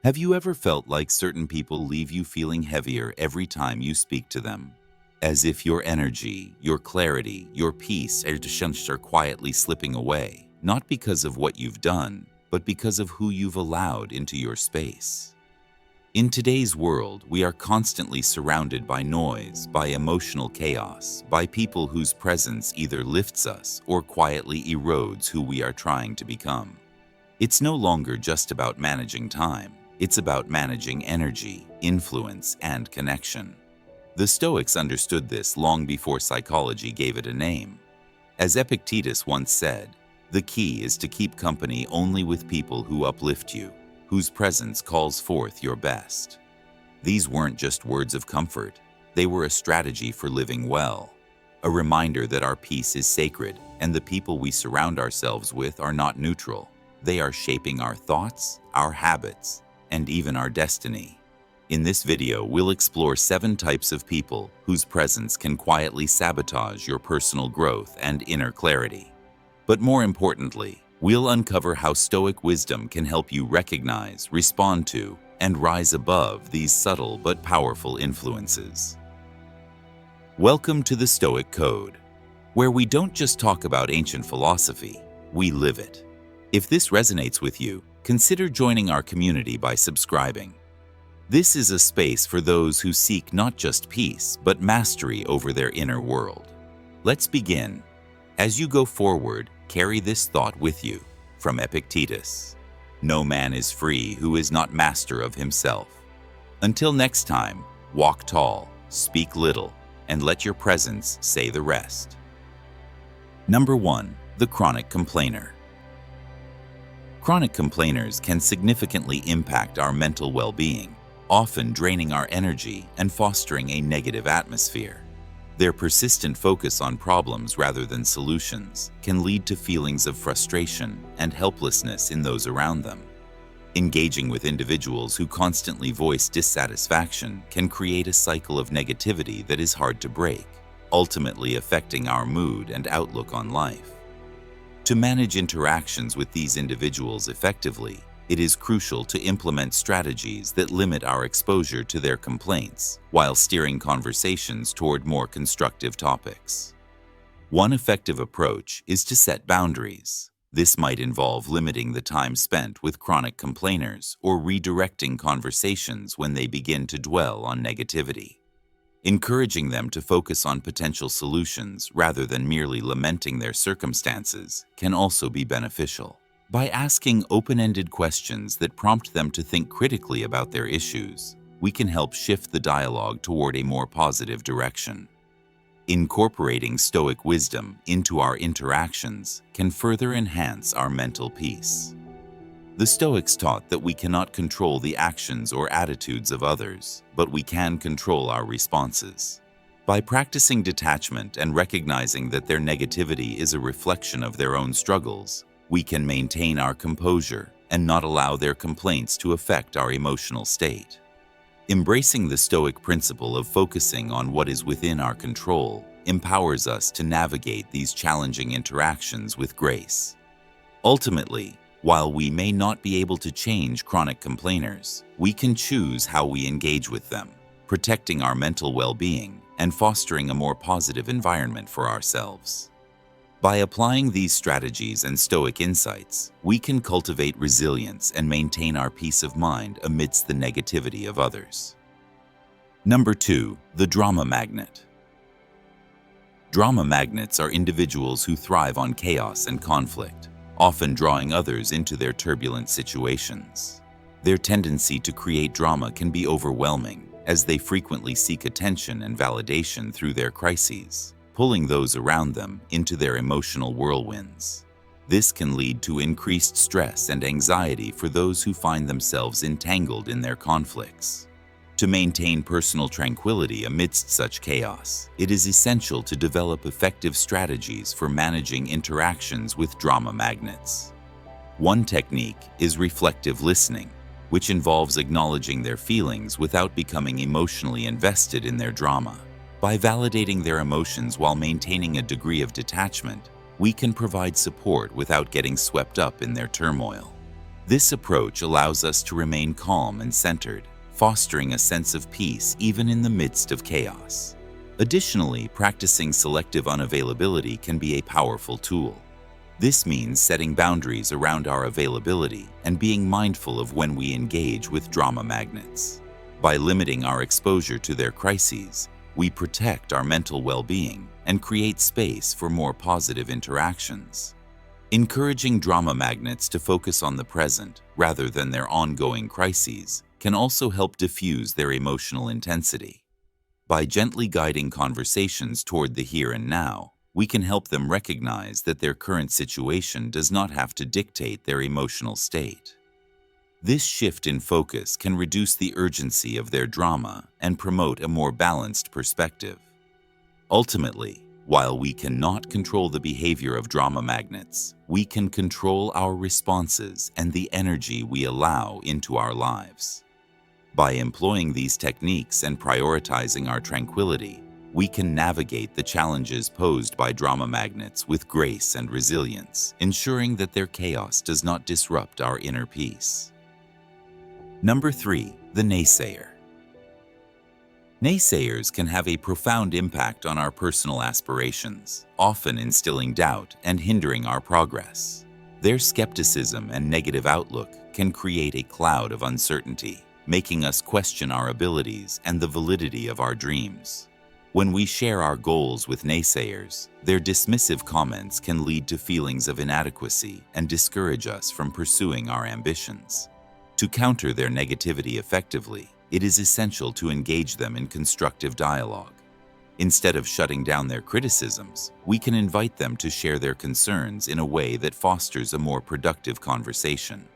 Have you ever felt like certain people leave you feeling heavier every time you speak to them? As if your energy, your clarity, your peace are quietly slipping away, not because of what you've done, but because of who you've allowed into your space. In today's world, we are constantly surrounded by noise, by emotional chaos, by people whose presence either lifts us or quietly erodes who we are trying to become. It's no longer just about managing time. It's about managing energy, influence, and connection. The Stoics understood this long before psychology gave it a name. As Epictetus once said, the key is to keep company only with people who uplift you, whose presence calls forth your best. These weren't just words of comfort. They were a strategy for living well, a reminder that our peace is sacred and the people we surround ourselves with are not neutral. They are shaping our thoughts, our habits, and even our destiny. In this video, we'll explore 7 types of people whose presence can quietly sabotage your personal growth and inner clarity. But more importantly, we'll uncover how Stoic wisdom can help you recognize, respond to, and rise above these subtle but powerful influences. Welcome to the Stoic Code, where we don't just talk about ancient philosophy, we live it. If this resonates with you, consider joining our community by subscribing. This is a space for those who seek not just peace, but mastery over their inner world. Let's begin. As you go forward, carry this thought with you from Epictetus. No man is free who is not master of himself. Until next time, walk tall, speak little, and let your presence say the rest. Number 1. The chronic complainer. Chronic complainers can significantly impact our mental well-being, often draining our energy and fostering a negative atmosphere. Their persistent focus on problems rather than solutions can lead to feelings of frustration and helplessness in those around them. Engaging with individuals who constantly voice dissatisfaction can create a cycle of negativity that is hard to break, ultimately affecting our mood and outlook on life. To manage interactions with these individuals effectively, it is crucial to implement strategies that limit our exposure to their complaints while steering conversations toward more constructive topics. One effective approach is to set boundaries. This might involve limiting the time spent with chronic complainers or redirecting conversations when they begin to dwell on negativity. Encouraging them to focus on potential solutions rather than merely lamenting their circumstances can also be beneficial. By asking open-ended questions that prompt them to think critically about their issues, we can help shift the dialogue toward a more positive direction. Incorporating Stoic wisdom into our interactions can further enhance our mental peace. The Stoics taught that we cannot control the actions or attitudes of others, but we can control our responses. By practicing detachment and recognizing that their negativity is a reflection of their own struggles, we can maintain our composure and not allow their complaints to affect our emotional state. Embracing the Stoic principle of focusing on what is within our control empowers us to navigate these challenging interactions with grace. Ultimately, while we may not be able to change chronic complainers, we can choose how we engage with them, protecting our mental well-being and fostering a more positive environment for ourselves. By applying these strategies and Stoic insights, we can cultivate resilience and maintain our peace of mind amidst the negativity of others. Number 2. The drama magnet. Drama magnets are individuals who thrive on chaos and conflict, often drawing others into their turbulent situations. Their tendency to create drama can be overwhelming, as they frequently seek attention and validation through their crises, pulling those around them into their emotional whirlwinds. This can lead to increased stress and anxiety for those who find themselves entangled in their conflicts. To maintain personal tranquility amidst such chaos, it is essential to develop effective strategies for managing interactions with drama magnets. One technique is reflective listening, which involves acknowledging their feelings without becoming emotionally invested in their drama. By validating their emotions while maintaining a degree of detachment, we can provide support without getting swept up in their turmoil. This approach allows us to remain calm and centered, fostering a sense of peace even in the midst of chaos. Additionally, practicing selective unavailability can be a powerful tool. This means setting boundaries around our availability and being mindful of when we engage with drama magnets. By limiting our exposure to their crises, we protect our mental well-being and create space for more positive interactions. Encouraging drama magnets to focus on the present rather than their ongoing crises can also help diffuse their emotional intensity. By gently guiding conversations toward the here and now, we can help them recognize that their current situation does not have to dictate their emotional state. This shift in focus can reduce the urgency of their drama and promote a more balanced perspective. Ultimately, while we cannot control the behavior of drama magnets, we can control our responses and the energy we allow into our lives. By employing these techniques and prioritizing our tranquility, we can navigate the challenges posed by drama magnets with grace and resilience, ensuring that their chaos does not disrupt our inner peace. Number 3, the Naysayer. Naysayers can have a profound impact on our personal aspirations, often instilling doubt and hindering our progress. Their skepticism and negative outlook can create a cloud of uncertainty, making us question our abilities and the validity of our dreams. When we share our goals with naysayers, their dismissive comments can lead to feelings of inadequacy and discourage us from pursuing our ambitions. To counter their negativity effectively, it is essential to engage them in constructive dialogue. Instead of shutting down their criticisms, we can invite them to share their concerns in a way that fosters a more productive conversation.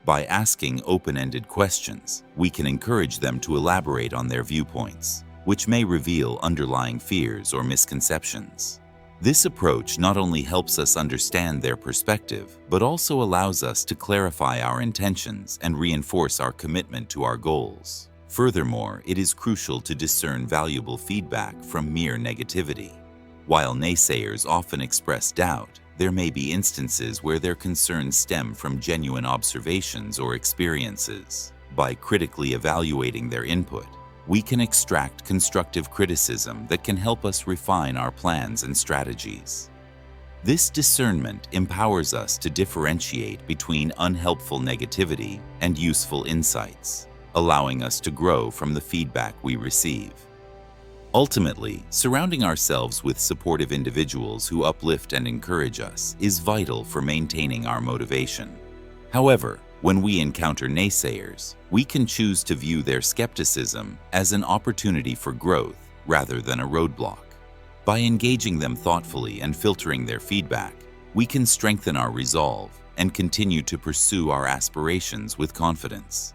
By asking open-ended questions, we can encourage them to elaborate on their viewpoints, which may reveal underlying fears or misconceptions. This approach not only helps us understand their perspective, but also allows us to clarify our intentions and reinforce our commitment to our goals. Furthermore, it is crucial to discern valuable feedback from mere negativity. While naysayers often express doubt, there may be instances where their concerns stem from genuine observations or experiences. By critically evaluating their input, we can extract constructive criticism that can help us refine our plans and strategies. This discernment empowers us to differentiate between unhelpful negativity and useful insights, allowing us to grow from the feedback we receive. Ultimately, surrounding ourselves with supportive individuals who uplift and encourage us is vital for maintaining our motivation. However, when we encounter naysayers, we can choose to view their skepticism as an opportunity for growth rather than a roadblock. By engaging them thoughtfully and filtering their feedback, we can strengthen our resolve and continue to pursue our aspirations with confidence.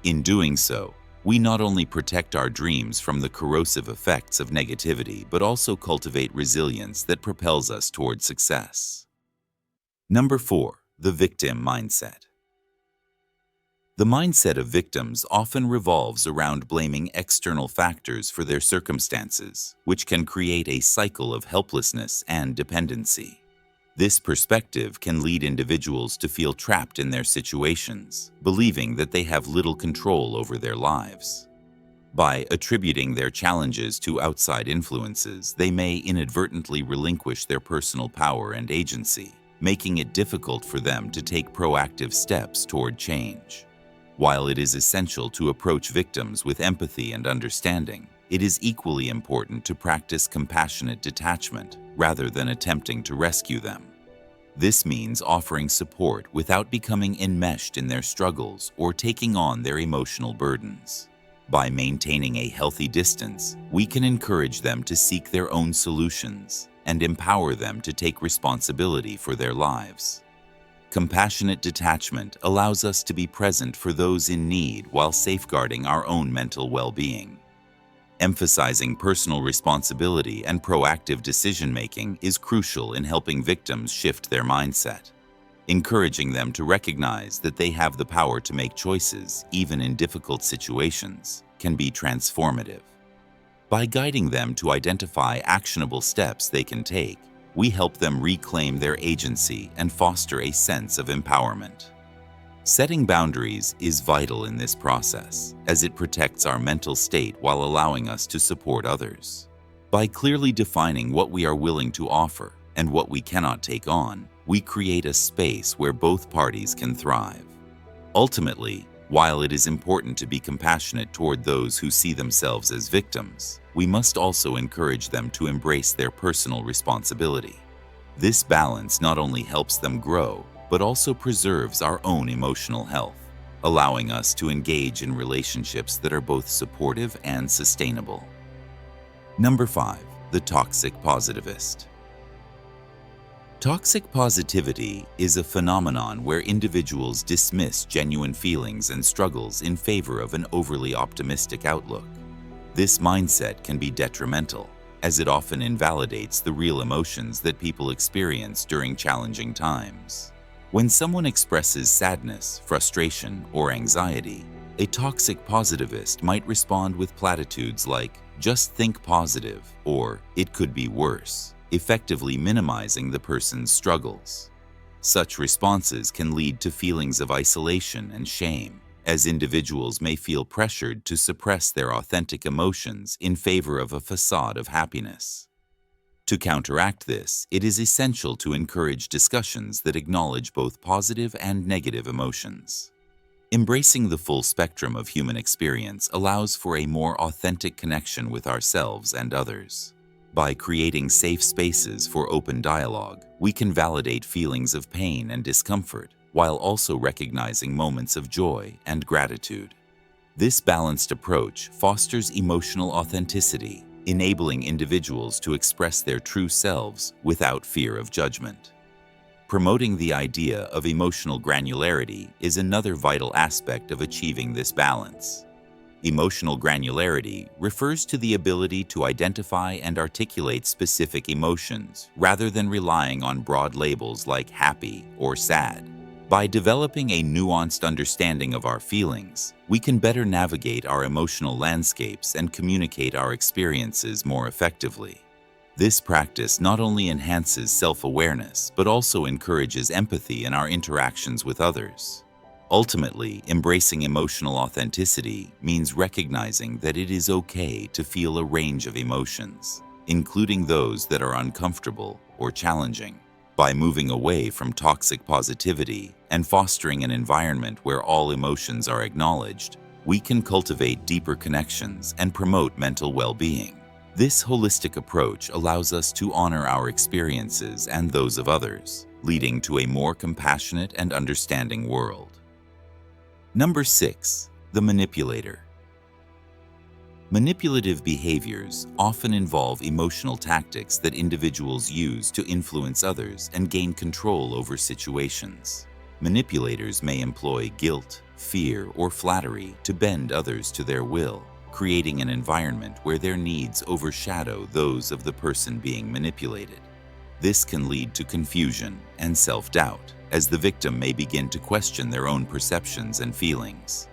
In doing so, we not only protect our dreams from the corrosive effects of negativity, but also cultivate resilience that propels us toward success. Number 4, the victim mindset. The mindset of victims often revolves around blaming external factors for their circumstances, which can create a cycle of helplessness and dependency. This perspective can lead individuals to feel trapped in their situations, believing that they have little control over their lives. By attributing their challenges to outside influences, they may inadvertently relinquish their personal power and agency, making it difficult for them to take proactive steps toward change. While it is essential to approach victims with empathy and understanding, it is equally important to practice compassionate detachment rather than attempting to rescue them. This means offering support without becoming enmeshed in their struggles or taking on their emotional burdens. By maintaining a healthy distance, we can encourage them to seek their own solutions and empower them to take responsibility for their lives. Compassionate detachment allows us to be present for those in need while safeguarding our own mental well-being. Emphasizing personal responsibility and proactive decision-making is crucial in helping victims shift their mindset. Encouraging them to recognize that they have the power to make choices, even in difficult situations, can be transformative. By guiding them to identify actionable steps they can take, we help them reclaim their agency and foster a sense of empowerment. Setting boundaries is vital in this process, as it protects our mental state while allowing us to support others. By clearly defining what we are willing to offer and what we cannot take on, we create a space where both parties can thrive. Ultimately, while it is important to be compassionate toward those who see themselves as victims, we must also encourage them to embrace their personal responsibility. This balance not only helps them grow, but also preserves our own emotional health, allowing us to engage in relationships that are both supportive and sustainable. Number 5. The toxic positivist. Toxic positivity is a phenomenon where individuals dismiss genuine feelings and struggles in favor of an overly optimistic outlook. This mindset can be detrimental, as it often invalidates the real emotions that people experience during challenging times. When someone expresses sadness, frustration, or anxiety, a toxic positivist might respond with platitudes like, "Just think positive," or "It could be worse," effectively minimizing the person's struggles. Such responses can lead to feelings of isolation and shame, as individuals may feel pressured to suppress their authentic emotions in favor of a facade of happiness. To counteract this, it is essential to encourage discussions that acknowledge both positive and negative emotions. Embracing the full spectrum of human experience allows for a more authentic connection with ourselves and others. By creating safe spaces for open dialogue, we can validate feelings of pain and discomfort, while also recognizing moments of joy and gratitude. This balanced approach fosters emotional authenticity, enabling individuals to express their true selves without fear of judgment. Promoting the idea of emotional granularity is another vital aspect of achieving this balance. Emotional granularity refers to the ability to identify and articulate specific emotions rather than relying on broad labels like happy or sad. By developing a nuanced understanding of our feelings, we can better navigate our emotional landscapes and communicate our experiences more effectively. This practice not only enhances self-awareness, but also encourages empathy in our interactions with others. Ultimately, embracing emotional authenticity means recognizing that it is okay to feel a range of emotions, including those that are uncomfortable or challenging. By moving away from toxic positivity and fostering an environment where all emotions are acknowledged, we can cultivate deeper connections and promote mental well-being. This holistic approach allows us to honor our experiences and those of others, leading to a more compassionate and understanding world. Number 6. The manipulator. Manipulative behaviors often involve emotional tactics that individuals use to influence others and gain control over situations. Manipulators may employ guilt, fear, or flattery to bend others to their will, creating an environment where their needs overshadow those of the person being manipulated. This can lead to confusion and self-doubt, as the victim may begin to question their own perceptions and feelings.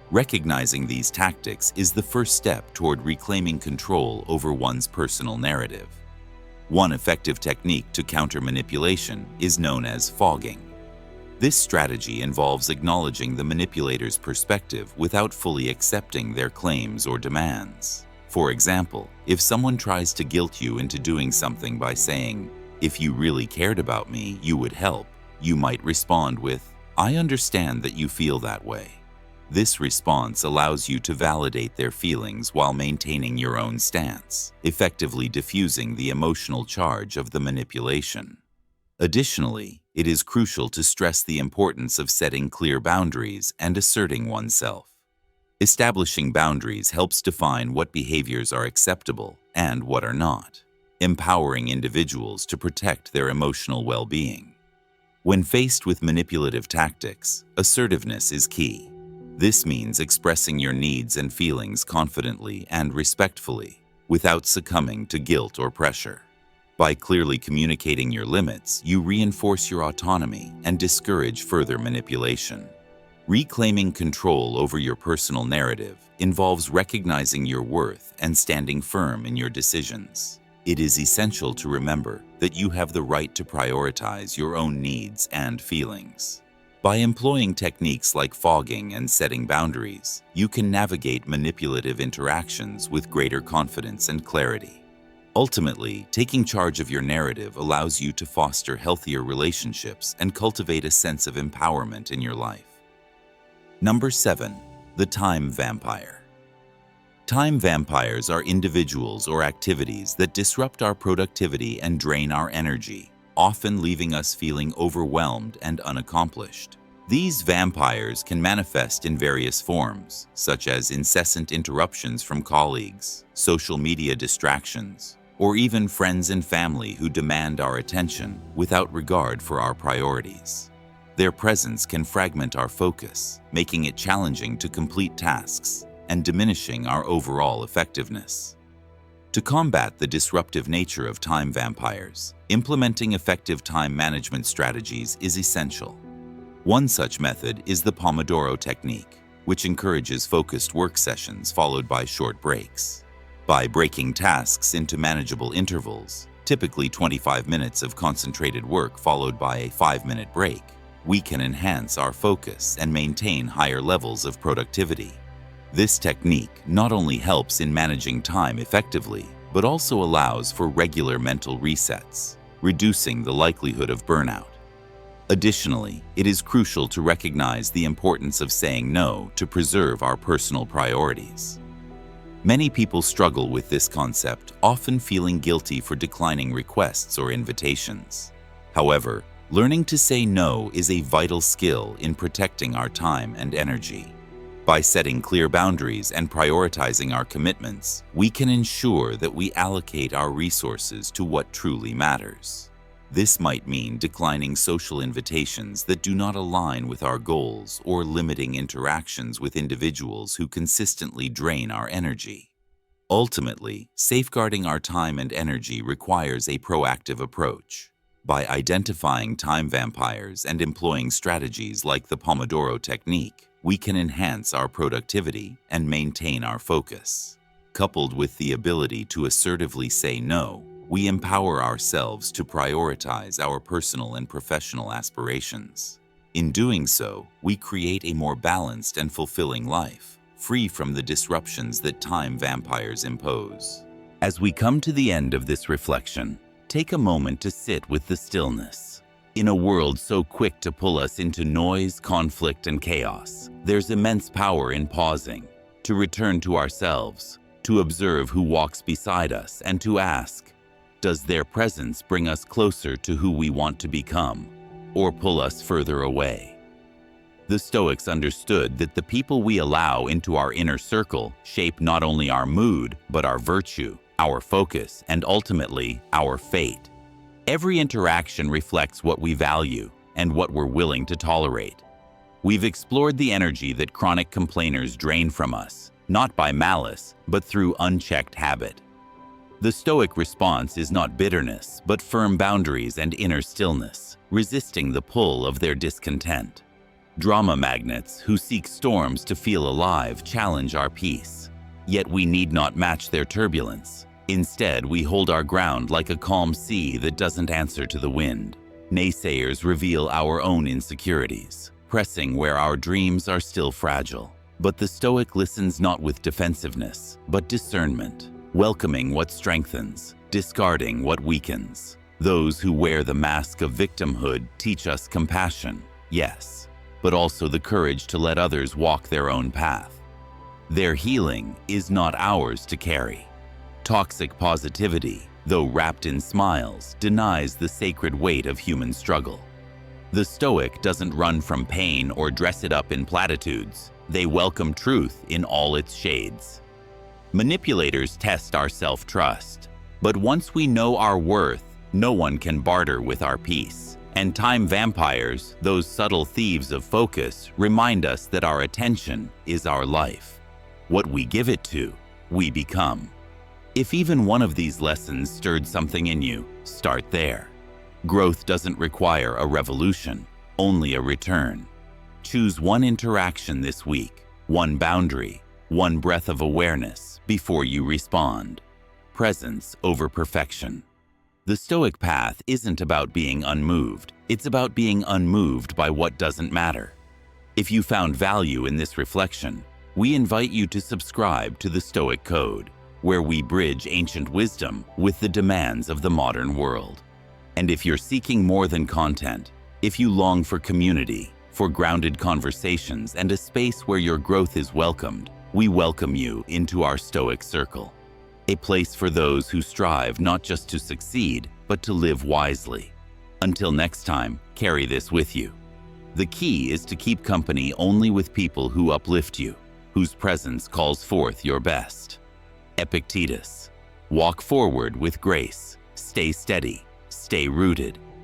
Recognizing these tactics is the first step toward reclaiming control over one's personal narrative. One effective technique to counter manipulation is known as fogging. This strategy involves acknowledging the manipulator's perspective without fully accepting their claims or demands. For example, if someone tries to guilt you into doing something by saying, "If you really cared about me, you would help," you might respond with, "I understand that you feel that way." This response allows you to validate their feelings while maintaining your own stance, effectively diffusing the emotional charge of the manipulation. Additionally, it is crucial to stress the importance of setting clear boundaries and asserting oneself. Establishing boundaries helps define what behaviors are acceptable and what are not, empowering individuals to protect their emotional well-being. When faced with manipulative tactics, assertiveness is key. This means expressing your needs and feelings confidently and respectfully, without succumbing to guilt or pressure. By clearly communicating your limits, you reinforce your autonomy and discourage further manipulation. Reclaiming control over your personal narrative involves recognizing your worth and standing firm in your decisions. It is essential to remember that you have the right to prioritize your own needs and feelings. By employing techniques like fogging and setting boundaries, you can navigate manipulative interactions with greater confidence and clarity. Ultimately, taking charge of your narrative allows you to foster healthier relationships and cultivate a sense of empowerment in your life. Number 7. The time vampire. Time vampires are individuals or activities that disrupt our productivity and drain our energy, often leaving us feeling overwhelmed and unaccomplished. These vampires can manifest in various forms, such as incessant interruptions from colleagues, social media distractions, or even friends and family who demand our attention without regard for our priorities. Their presence can fragment our focus, making it challenging to complete tasks and diminishing our overall effectiveness. To combat the disruptive nature of time vampires, implementing effective time management strategies is essential. One such method is the Pomodoro technique, which encourages focused work sessions followed by short breaks. By breaking tasks into manageable intervals, typically 25 minutes of concentrated work followed by a 5-minute break, we can enhance our focus and maintain higher levels of productivity. This technique not only helps in managing time effectively, but also allows for regular mental resets, reducing the likelihood of burnout. Additionally, it is crucial to recognize the importance of saying no to preserve our personal priorities. Many people struggle with this concept, often feeling guilty for declining requests or invitations. However, learning to say no is a vital skill in protecting our time and energy. By setting clear boundaries and prioritizing our commitments, we can ensure that we allocate our resources to what truly matters. This might mean declining social invitations that do not align with our goals or limiting interactions with individuals who consistently drain our energy. Ultimately, safeguarding our time and energy requires a proactive approach. By identifying time vampires and employing strategies like the Pomodoro technique, we can enhance our productivity and maintain our focus. Coupled with the ability to assertively say no, we empower ourselves to prioritize our personal and professional aspirations. In doing so, we create a more balanced and fulfilling life, free from the disruptions that time vampires impose. As we come to the end of this reflection, take a moment to sit with the stillness. In a world so quick to pull us into noise, conflict, and chaos, there's immense power in pausing, to return to ourselves, to observe who walks beside us, and to ask, does their presence bring us closer to who we want to become, or pull us further away? The Stoics understood that the people we allow into our inner circle shape not only our mood, but our virtue, our focus, and ultimately, our fate. Every interaction reflects what we value and what we're willing to tolerate. We've explored the energy that chronic complainers drain from us, not by malice, but through unchecked habit. The Stoic response is not bitterness, but firm boundaries and inner stillness, resisting the pull of their discontent. Drama magnets who seek storms to feel alive challenge our peace, yet we need not match their turbulence. Instead, we hold our ground like a calm sea that doesn't answer to the wind. Naysayers reveal our own insecurities, pressing where our dreams are still fragile. But the Stoic listens not with defensiveness, but discernment, welcoming what strengthens, discarding what weakens. Those who wear the mask of victimhood teach us compassion, yes, but also the courage to let others walk their own path. Their healing is not ours to carry. Toxic positivity, though wrapped in smiles, denies the sacred weight of human struggle. The Stoic doesn't run from pain or dress it up in platitudes. They welcome truth in all its shades. Manipulators test our self-trust, but once we know our worth, no one can barter with our peace. And time vampires, those subtle thieves of focus, remind us that our attention is our life. What we give it to, we become. If even one of these lessons stirred something in you, start there. Growth doesn't require a revolution, only a return. Choose one interaction this week, one boundary, one breath of awareness before you respond. Presence over perfection. The Stoic path isn't about being unmoved, It's about being unmoved by what doesn't matter. If you found value in this reflection, we invite you to subscribe to the Stoic Code, where we bridge ancient wisdom with the demands of the modern world. And if you're seeking more than content, if you long for community, for grounded conversations, and a space where your growth is welcomed, we welcome you into our Stoic Circle, a place for those who strive not just to succeed, but to live wisely. Until next time, carry this with you. The key is to keep company only with people who uplift you, whose presence calls forth your best. Epictetus. Walk forward with grace, stay steady, stay rooted,